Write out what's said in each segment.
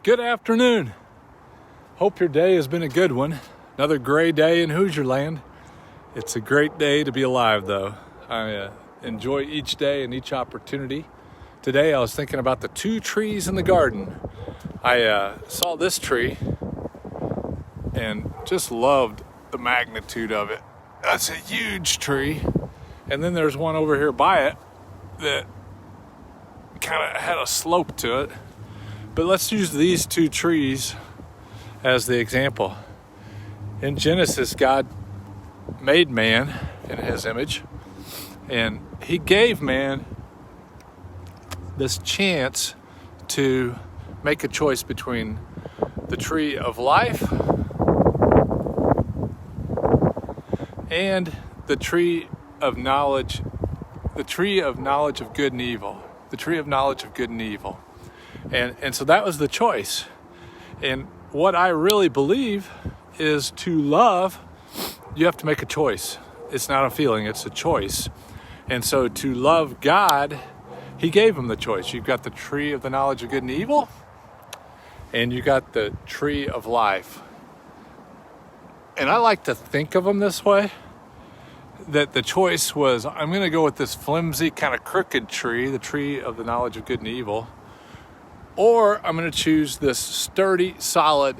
Good afternoon. Hope your day has been a good one. Another gray day in Hoosier Land. It's a great day to be alive, though. I enjoy each day and each opportunity. Today I was thinking about the two trees in the garden. I saw this tree and just loved the magnitude of it. That's a huge tree. And then there's one over here by it that kind of had a slope to it. But let's use these two trees as the example. In Genesis, God made man in his image, and he gave man this chance to make a choice between the tree of life and the tree of knowledge, of good and evil, the tree of knowledge of good and evil. And so that was the choice. And what I really believe is to love, you have to make a choice. It's not a feeling, it's a choice. And so to love God, he gave him the choice. You've got the tree of the knowledge of good and evil, and you got the tree of life. And I like to think of them this way, that the choice was, I'm going to go with this flimsy, kind of crooked tree, the tree of the knowledge of good and evil, or I'm going to choose this sturdy, solid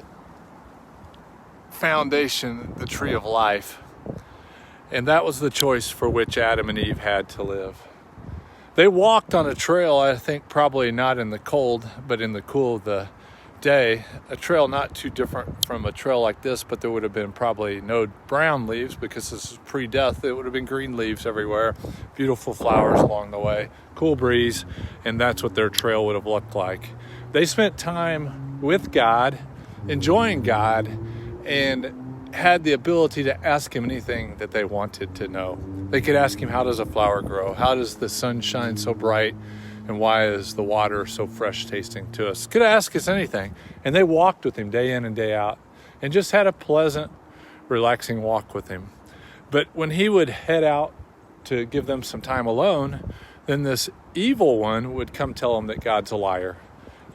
foundation, the tree of life. And that was the choice for which Adam and Eve had to live. They walked on a trail, I think probably not in the cold, but in the cool of the day. A trail not too different from a trail like this, but there would have been probably no brown leaves because this is pre-death. It would have been green leaves everywhere, beautiful flowers along the way, cool breeze, and that's what their trail would have looked like. They spent time with God, enjoying God, and had the ability to ask him anything that they wanted to know. They could ask him, how does a flower grow? How does the sun shine so bright? And why is the water so fresh tasting to us? Could ask us anything. And they walked with him day in and day out and just had a pleasant, relaxing walk with him. But when he would head out to give them some time alone, then this evil one would come tell them that God's a liar.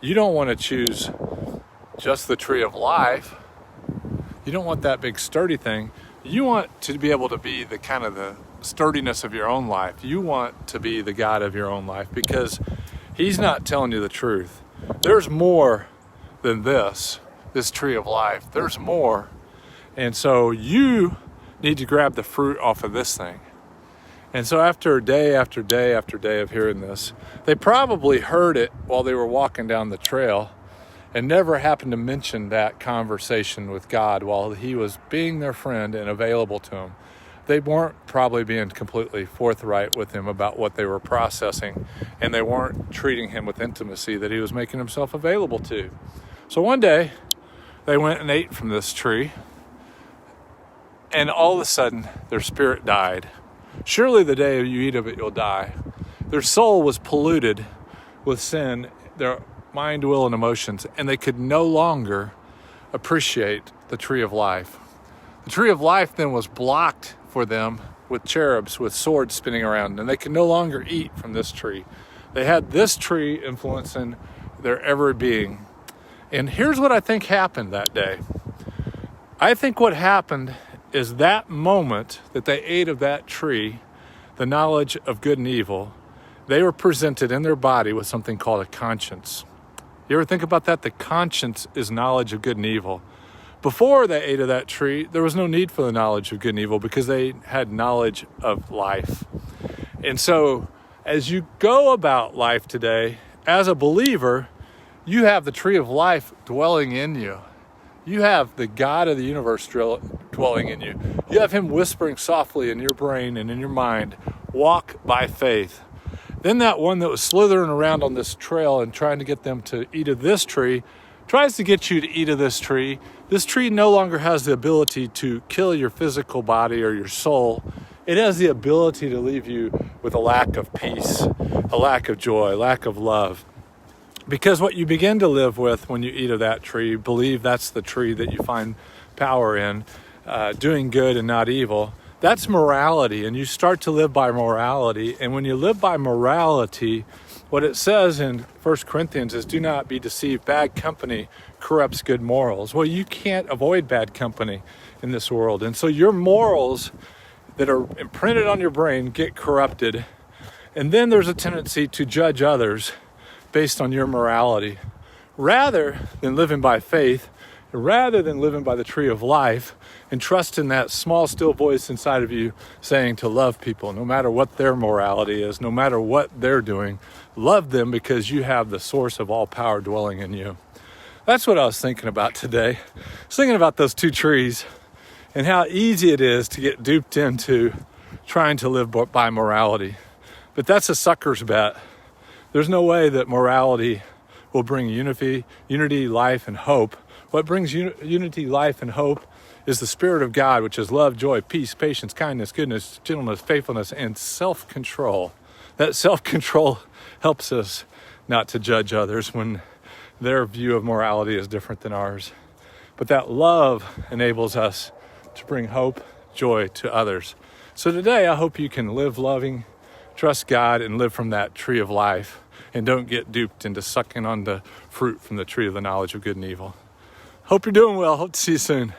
You don't want to choose just the tree of life. You don't want that big sturdy thing. You want to be able to be the kind of the sturdiness of your own life. You want to be the God of your own life because he's not telling you the truth. There's more than this tree of life. There's more. And so you need to grab the fruit off of this thing. And so after day after day after day of hearing this, they probably heard it while they were walking down the trail and never happened to mention that conversation with God while he was being their friend and available to them. They weren't probably being completely forthright with him about what they were processing, and they weren't treating him with intimacy that he was making himself available to. So one day, they went and ate from this tree, and all of a sudden, their spirit died. Surely the day you eat of it, you'll die. Their soul was polluted with sin, their mind, will, and emotions, and they could no longer appreciate the tree of life. The tree of life then was blocked for them with cherubs, with swords spinning around, and they could no longer eat from this tree. They had this tree influencing their every being. And here's what I think happened that day. I think what happened is that moment that they ate of that tree, the knowledge of good and evil, they were presented in their body with something called a conscience. You ever think about that? The conscience is knowledge of good and evil. Before they ate of that tree, there was no need for the knowledge of good and evil because they had knowledge of life. And so as you go about life today, as a believer, you have the tree of life dwelling in you. You have the God of the universe dwelling in you. You have him whispering softly in your brain and in your mind, walk by faith. Then that one that was slithering around on this trail and trying to get them to eat of this tree tries to get you to eat of this tree. This tree no longer has the ability to kill your physical body or your soul. It has the ability to leave you with a lack of peace, a lack of joy, a lack of love. Because what you begin to live with when you eat of that tree, believe that's the tree that you find power in, doing good and not evil, That's morality, and you start to live by morality. And when you live by morality, What it says in 1 Corinthians is, do not be deceived. Bad company corrupts good morals. Well, you can't avoid bad company in this world. And so your morals that are imprinted on your brain get corrupted. And then there's a tendency to judge others based on your morality. Rather than living by faith, rather than living by the tree of life and trust in that small, still voice inside of you saying to love people, no matter what their morality is, no matter what they're doing, love them because you have the source of all power dwelling in you. That's what I was thinking about today. I was thinking about those two trees and how easy it is to get duped into trying to live by morality. But that's a sucker's bet. There's no way that morality will bring unity, life, and hope. What brings unity, life, and hope is the Spirit of God, which is love, joy, peace, patience, kindness, goodness, gentleness, faithfulness, and self-control. That self-control helps us not to judge others when their view of morality is different than ours. But that love enables us to bring hope, joy to others. So today, I hope you can live loving, trust God, and live from that tree of life, and don't get duped into sucking on the fruit from the tree of the knowledge of good and evil. Hope you're doing well. Hope to see you soon.